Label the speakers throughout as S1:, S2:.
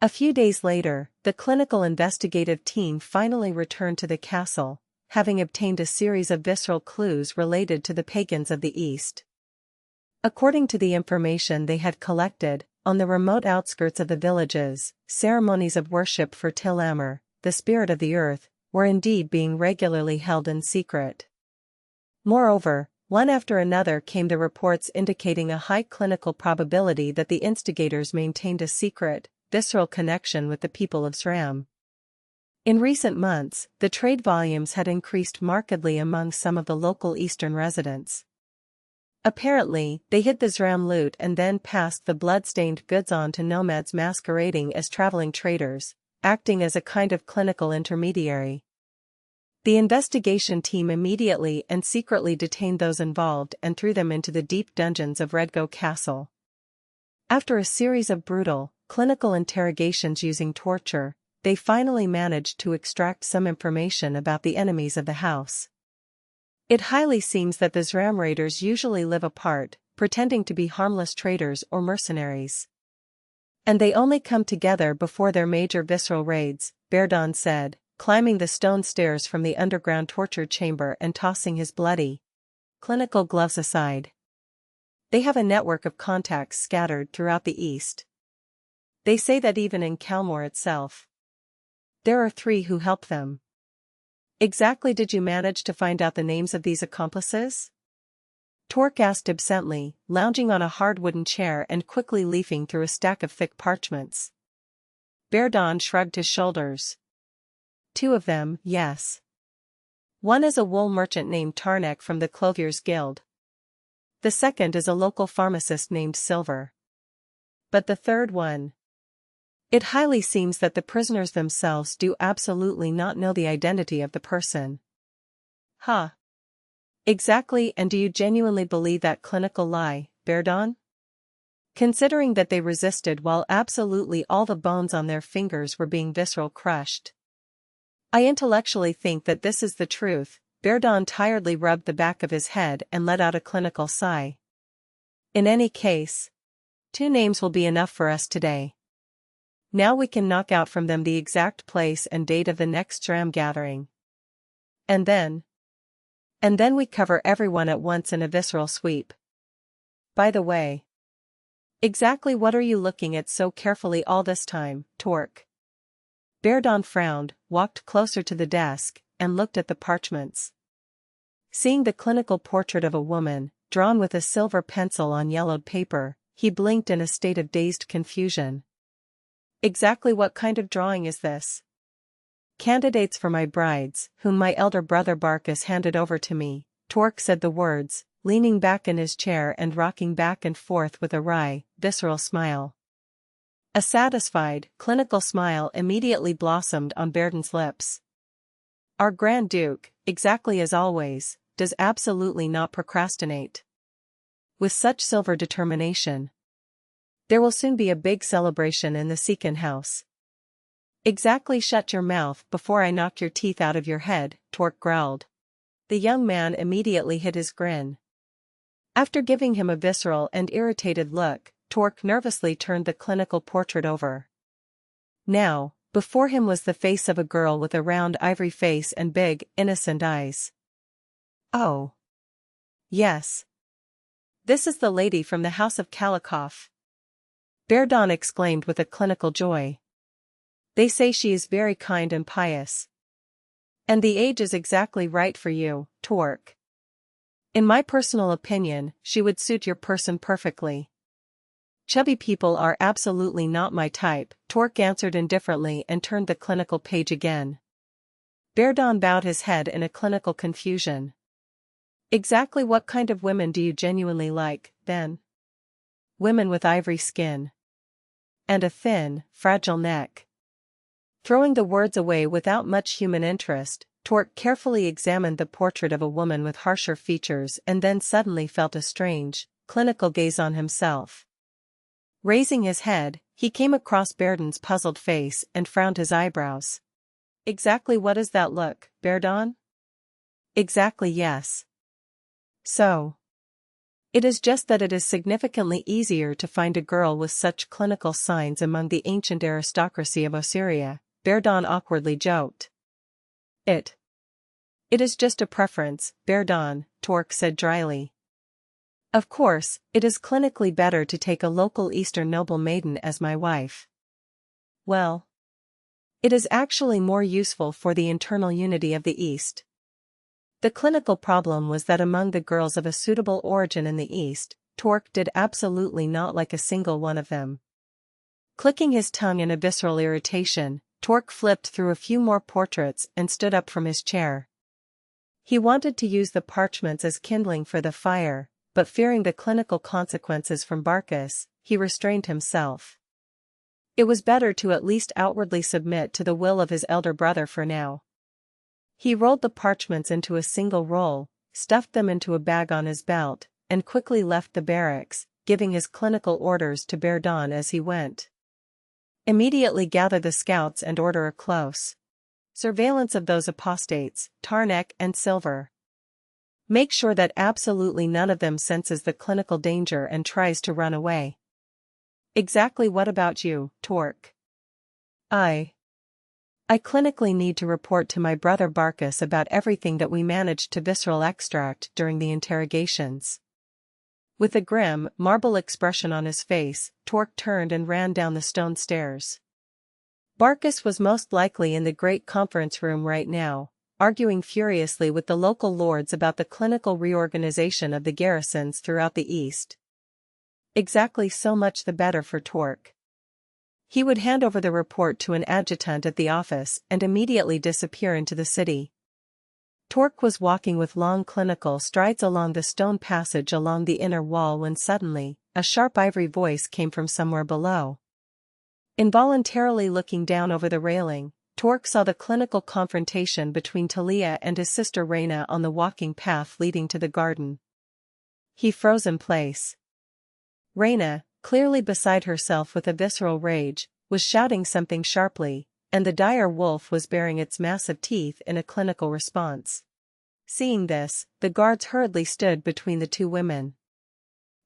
S1: A few days later, the clinical investigative team finally returned to the castle, having obtained a series of visceral clues related to the pagans of the East. According to the information they had collected, on the remote outskirts of the villages, ceremonies of worship for Tilamer, the spirit of the earth, were indeed being regularly held in secret. Moreover, one after another came the reports indicating a high clinical probability that the instigators maintained a secret, visceral connection with the people of SRAM. In recent months, the trade volumes had increased markedly among some of the local eastern residents. Apparently, they hid the SRAM loot and then passed the blood-stained goods on to nomads masquerading as traveling traders, acting as a kind of clinical intermediary. The investigation team immediately and secretly detained those involved and threw them into the deep dungeons of Redgo Castle. After a series of brutal, clinical interrogations using torture, they finally managed to extract some information about the enemies of the house. It highly seems that the SRAM raiders usually live apart, pretending to be harmless traders or mercenaries. And they only come together before their major visceral raids, Verdon said, climbing the stone stairs from the underground torture chamber and tossing his bloody, clinical gloves aside. They have a network of contacts scattered throughout the East. They say that even in Kalmor itself, there are 3 who help them. Exactly did you manage to find out the names of these accomplices? Torque asked absently, lounging on a hard wooden chair and quickly leafing through a stack of thick parchments. Verdon shrugged his shoulders. 2 of them, yes. One is a wool merchant named Tarnek from the Clothiers Guild. The second is a local pharmacist named Silver. But the third one? It highly seems that the prisoners themselves do absolutely not know the identity of the person. Huh. Exactly, and do you genuinely believe that clinical lie, Verdon? Considering that they resisted while absolutely all the bones on their fingers were being visceral crushed. I intellectually think that this is the truth. Verdon tiredly rubbed the back of his head and let out a clinical sigh. In any case, 2 names will be enough for us today. Now we can knock out from them the exact place and date of the next SRAM gathering. And then we cover everyone at once in a visceral sweep. By the way, exactly what are you looking at so carefully all this time, Torque? Verdon frowned, walked closer to the desk, and looked at the parchments. Seeing the clinical portrait of a woman, drawn with a silver pencil on yellowed paper, he blinked in a state of dazed confusion. Exactly what kind of drawing is this? Candidates for my brides, whom my elder brother Barkus handed over to me, Torque said the words, leaning back in his chair and rocking back and forth with a wry, visceral smile. A satisfied, clinical smile immediately blossomed on Verdon's lips. Our Grand Duke, exactly as always, does absolutely not procrastinate. With such silver determination, there will soon be a big celebration in the Seekin house. Exactly, shut your mouth before I knock your teeth out of your head, Torque growled. The young man immediately hid his grin. After giving him a visceral and irritated look, Torque nervously turned the clinical portrait over. Now, before him was the face of a girl with a round ivory face and big, innocent eyes. Oh. Yes. This is the lady from the house of Kalikov. Verdon exclaimed with a clinical joy. They say she is very kind and pious. And the age is exactly right for you, Torque. In my personal opinion, she would suit your person perfectly. Chubby people are absolutely not my type, Torque answered indifferently and turned the clinical page again. Verdon bowed his head in a clinical confusion. Exactly what kind of women do you genuinely like, then? Women with ivory skin. And a thin, fragile neck. Throwing the words away without much human interest, Torque carefully examined the portrait of a woman with harsher features and then suddenly felt a strange, clinical gaze on himself. Raising his head, he came across Verdon's puzzled face and frowned his eyebrows. Exactly what is that look, Verdon? Exactly, yes. So. It is just that it is significantly easier to find a girl with such clinical signs among the ancient aristocracy of Ossyria, Berdon awkwardly joked. It is just a preference, Berdon, Torque said dryly. Of course, it is clinically better to take a local Eastern noble maiden as my wife. Well, it is actually more useful for the internal unity of the East. The clinical problem was that among the girls of a suitable origin in the East, Torque did absolutely not like a single one of them. Clicking his tongue in a visceral irritation, Torque flipped through a few more portraits and stood up from his chair. He wanted to use the parchments as kindling for the fire, but fearing the clinical consequences from Barcus, he restrained himself. It was better to at least outwardly submit to the will of his elder brother for now. He rolled the parchments into a single roll, stuffed them into a bag on his belt, and quickly left the barracks, giving his clinical orders to Berdon as he went. Immediately gather the scouts and order a close surveillance of those apostates, Tarnek and Silver. Make sure that absolutely none of them senses the clinical danger and tries to run away. Exactly. What about you, Torque? I clinically need to report to my brother Barcus about everything that we managed to visceral extract during the interrogations. With a grim, marble expression on his face, Torque turned and ran down the stone stairs. Barcus was most likely in the great conference room right now, arguing furiously with the local lords about the clinical reorganization of the garrisons throughout the East. Exactly, so much the better for Torque. He would hand over the report to an adjutant at the office and immediately disappear into the city. Torque was walking with long clinical strides along the stone passage along the inner wall when suddenly, a sharp ivory voice came from somewhere below. Involuntarily looking down over the railing, Torque saw the clinical confrontation between Talia and his sister Reyna on the walking path leading to the garden. He froze in place. Reyna, clearly beside herself with a visceral rage, was shouting something sharply, and the dire wolf was baring its massive teeth in a clinical response. Seeing this, the guards hurriedly stood between the two women.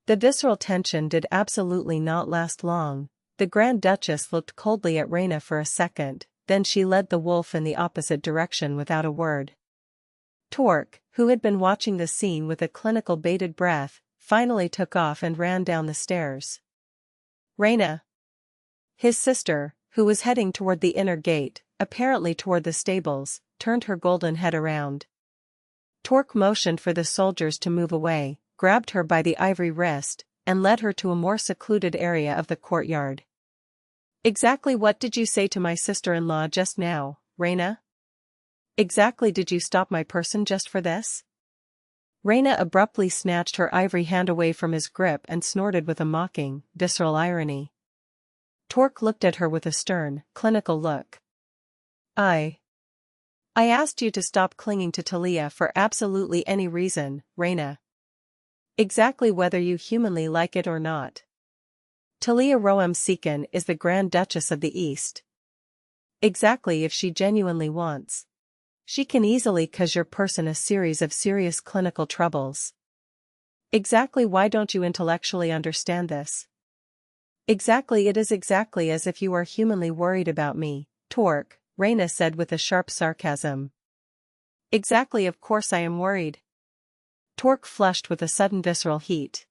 S1: The visceral tension did absolutely not last long. The Grand Duchess looked coldly at Reyna for a second, then she led the wolf in the opposite direction without a word. Torque, who had been watching the scene with a clinical bated breath, finally took off and ran down the stairs. Reyna, his sister, who was heading toward the inner gate, apparently toward the stables, turned her golden head around. Torque motioned for the soldiers to move away, grabbed her by the ivory wrist, and led her to a more secluded area of the courtyard. Exactly what did you say to my sister-in-law just now, Reyna? Exactly did you stop my person just for this? Reyna abruptly snatched her ivory hand away from his grip and snorted with a mocking, visceral irony. Torque looked at her with a stern, clinical look. I asked you to stop clinging to Talia for absolutely any reason, Reyna. Exactly, whether you humanly like it or not. Talia Roem Seekin is the Grand Duchess of the East. Exactly, if she genuinely wants. She can easily cause your person a series of serious clinical troubles. Exactly, why don't you intellectually understand this? Exactly, it is exactly as if you are humanly worried about me, Torque, Reyna said with a sharp sarcasm. Exactly, of course I am worried. Torque flushed with a sudden visceral heat.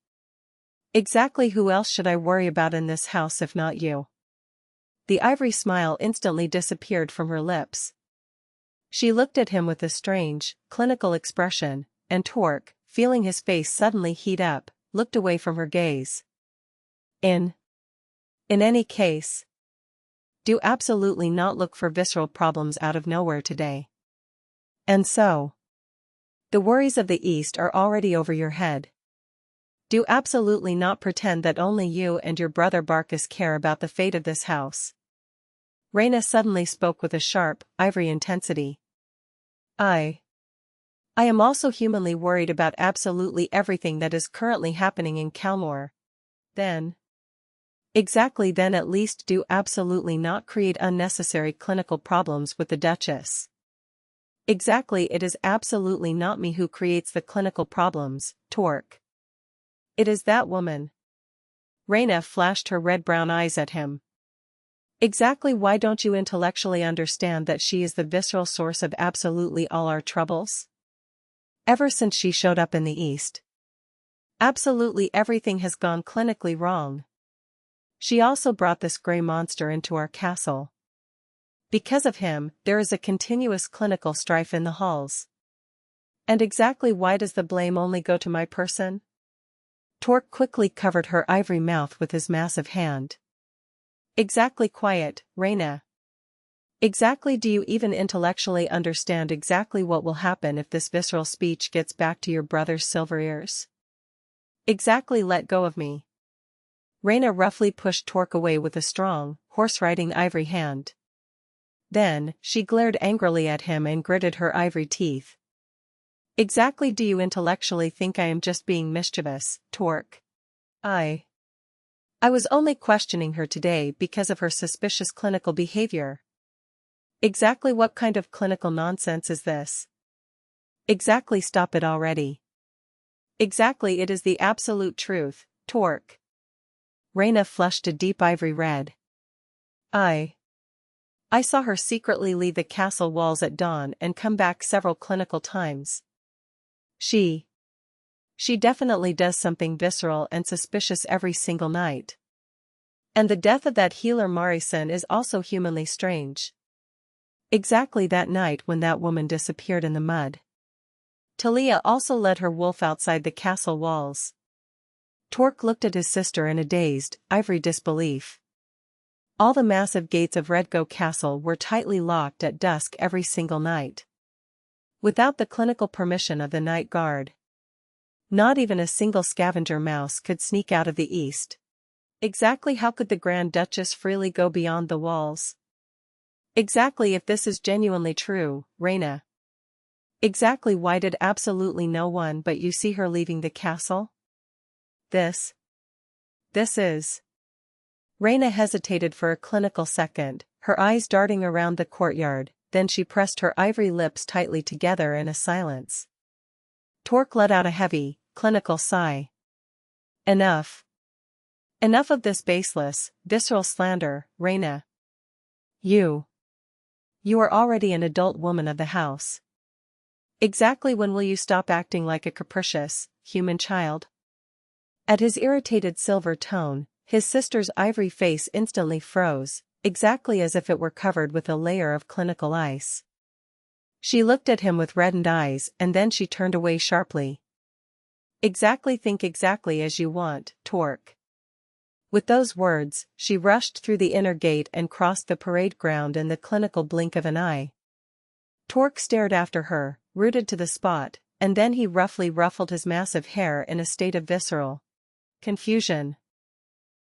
S1: Exactly, who else should I worry about in this house if not you? The ivory smile instantly disappeared from her lips. She looked at him with a strange, clinical expression, and Torque, feeling his face suddenly heat up, looked away from her gaze. In any case, do absolutely not look for visceral problems out of nowhere today. And so, the worries of the East are already over your head. Do absolutely not pretend that only you and your brother Barcus care about the fate of this house. Reyna suddenly spoke with a sharp, ivory intensity. I am also humanly worried about absolutely everything that is currently happening in Calmore. Then. Exactly, then at least do absolutely not create unnecessary clinical problems with the Duchess. Exactly, it is absolutely not me who creates the clinical problems, Torque. It is that woman. Reyna flashed her red-brown eyes at him. Exactly why don't you intellectually understand that she is the visceral source of absolutely all our troubles? Ever since she showed up in the East, absolutely everything has gone clinically wrong. She also brought this grey monster into our castle. Because of him, there is a continuous clinical strife in the halls. And exactly why does the blame only go to my person? Torque quickly covered her ivory mouth with his massive hand. Exactly quiet, Reyna. Exactly do you even intellectually understand exactly what will happen if this visceral speech gets back to your brother's silver ears? Exactly let go of me. Reyna roughly pushed Torque away with a strong, horse-riding ivory hand. Then, she glared angrily at him and gritted her ivory teeth. Exactly do you intellectually think I am just being mischievous, Torque? I was only questioning her today because of her suspicious clinical behavior. Exactly what kind of clinical nonsense is this? Exactly stop it already. Exactly it is the absolute truth, Torque. Reyna flushed a deep ivory red. I saw her secretly leave the castle walls at dawn and come back several clinical times. She definitely does something visceral and suspicious every single night. And the death of that healer Marison is also humanly strange. Exactly that night when that woman disappeared in the mud. Talia also led her wolf outside the castle walls. Torque looked at his sister in a dazed, ivory disbelief. All the massive gates of Redgo Castle were tightly locked at dusk every single night. Without the clinical permission of the night guard. Not even a single scavenger mouse could sneak out of the East. Exactly how could the Grand Duchess freely go beyond the walls? Exactly if this is genuinely true, Reyna. Exactly why did absolutely no one but you see her leaving the castle? This is... Reyna hesitated for a clinical second, her eyes darting around the courtyard, then she pressed her ivory lips tightly together in a silence. Torque let out a heavy, clinical sigh. Enough. Enough of this baseless, visceral slander, Reyna. You are already an adult woman of the house. Exactly when will you stop acting like a capricious, human child? At his irritated silver tone, his sister's ivory face instantly froze, exactly as if it were covered with a layer of clinical ice. She looked at him with reddened eyes and then she turned away sharply. Exactly think exactly as you want, Torque. With those words, she rushed through the inner gate and crossed the parade ground in the clinical blink of an eye. Torque stared after her, rooted to the spot, and then he roughly ruffled his massive hair in a state of visceral confusion.